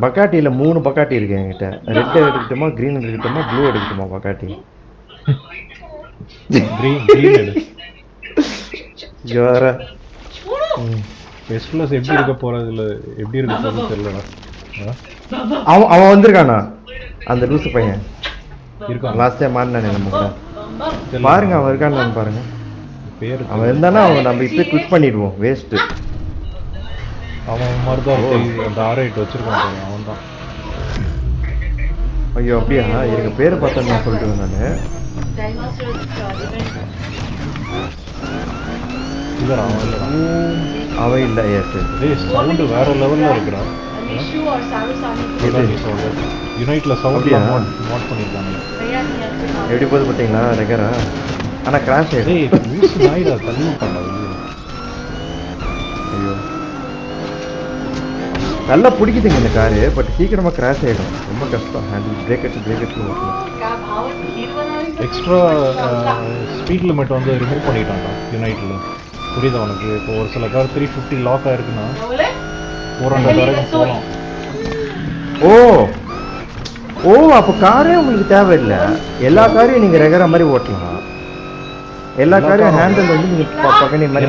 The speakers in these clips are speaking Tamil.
பக்காட்டியில் 3 பக்காட்டி இருக்கு என்கிட்ட. ரெட் எடுக்கட்டுமா, க்ரீன் எடுக்கட்டுமா, ப்ளூ எடுக்கட்டுமா பக்காட்டி? க்ரீன் எடு. வேற எஸ்பிளஸ் எப்படி இருக்க போறதுல எப்படி இருக்க போறது தெரியலடா. அவன் வந்திருக்கானா அந்த லூசு பையன்? இருக்கான். லாஸ்ட் டைம் மாறினானே நம்ம கூட. பாருங்க அவன் இருக்கான்னு பாருங்க. பேரு அவன் இருந்தானா அவன் நம்ம இப்பயே குவிட் பண்ணிடுவோம். வேஸ்ட். அவன் மாதிரி தான் அந்த R8 வச்சிருக்கான் பாருங்க, அவன் தான். ஐயோ அப்படியா? இருக்க பேரை பார்த்தா நான் சொல்லிட்டு நான் இல்லடா அவன் இல்லடா. அவன் இல்லை. சவுண்டு வேற லெவல்ல இருக்கிறான். யுனைட்ல சவுண்ட் மாட் பண்ணிருக்காங்க. எப்படி போது பார்த்தீங்களா ரெகரா? ஆனால் கிராஷ் நாயிடா தள்ளி விட்டான்டா. ஐயோ நல்லா பிடிக்குதுங்க இந்த காரு. பட் சீக்கிரமாக கிராஷ் ஆகிடும். ரொம்ப கஷ்டம் ஹேண்டில். பிரேக் அடிச்சு ஓட்டணும். எக்ஸ்ட்ரா ஸ்பீட் லிமிட் வந்து ரிமூவ் பண்ணிட்டான்டா யுனைட்ல. புரியுதா உனக்கு? இப்போ ஒரு சில கார் 350 லாக் ஆயிருக்குன்னா 400 வரைக்கும் போகலாம். ஓ ஓ அப்போ காரே உங்களுக்கு தேவையில்லை. எல்லா காரையும் நீங்கள் ரெகரா மாதிரி ஓட்டலாம். எல்லா காரையும் ஹேண்டில் வந்து நீங்கள் பக்கனி மாதிரி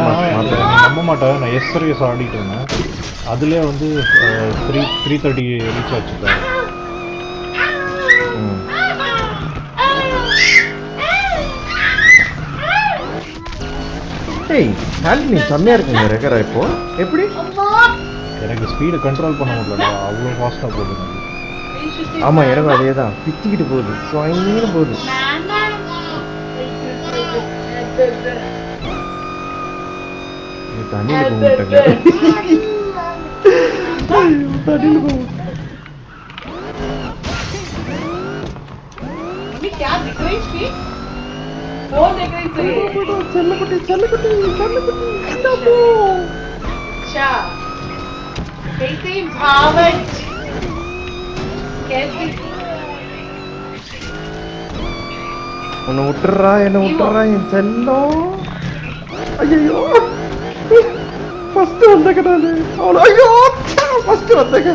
நம்ப மாட்டேன். நான் எஸ் சர்வீஸ் ஆடிட்டு இருந்தேன். அதுலேயே வந்து 330 ரீச் ஆச்சுட்டாரு. ஹேண்டில் செம்மையா இருக்குங்க ரெகரா. இப்போ எப்படி? எனக்கு ஸ்பீடை கண்ட்ரோல் பண்ண முடியல. அவ்வளோ ஃபாஸ்ட்டாக போகுது எனக்கு. ஆமாம் எனக்கும் அதே தான். பிச்சுக்கிட்டு போகுது, சுவங்கின்னு போகுது. தண்ணியில் போகிட்டாங்க. தண்ணியில் போகும். உன்னை விட்டுறா, என்ன விட்டுறா என் செல்லம். ஐயோ ஃபர்ஸ்ட் வந்தங்க நானு. அவ்வளோ ஐயோ ஃபர்ஸ்ட் வந்தங்க.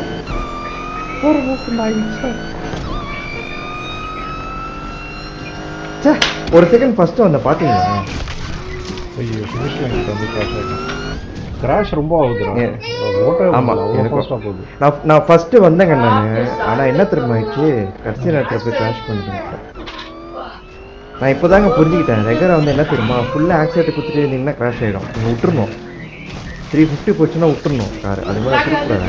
ஒரு மூக்கு நாயிடுச்சா. ஒரு செகண்ட் ஃபர்ஸ்ட் வந்த பாத்தீங்களா? ஐயோ ஃபினிஷ் லைன் வந்து கிராஷ் ஆயிடும். கிராஷ் ரொம்ப ஆகுதுடா. ஆமா நான் ஃபர்ஸ்ட் வந்தேங்க நானு. ஆனா என்ன தெரியுமா ஆயிடுச்சு, கடைசி நேரத்தில் போய் கிராஷ் பண்ணிட்டேன். நான் இப்போதாங்க புரிஞ்சுக்கிட்டேன். ரெகரா வந்து என்ன தெரியுமா, ஃபுல்லாக ஆக்சிடென்ட் கொடுத்துட்டு இருந்தீங்கன்னா கிராஷ் ஆகிடும். நீங்கள் விட்டுருணும். 350 போச்சுன்னா விட்டுருணும் கார். அது மாதிரி கொடுக்கூடாது.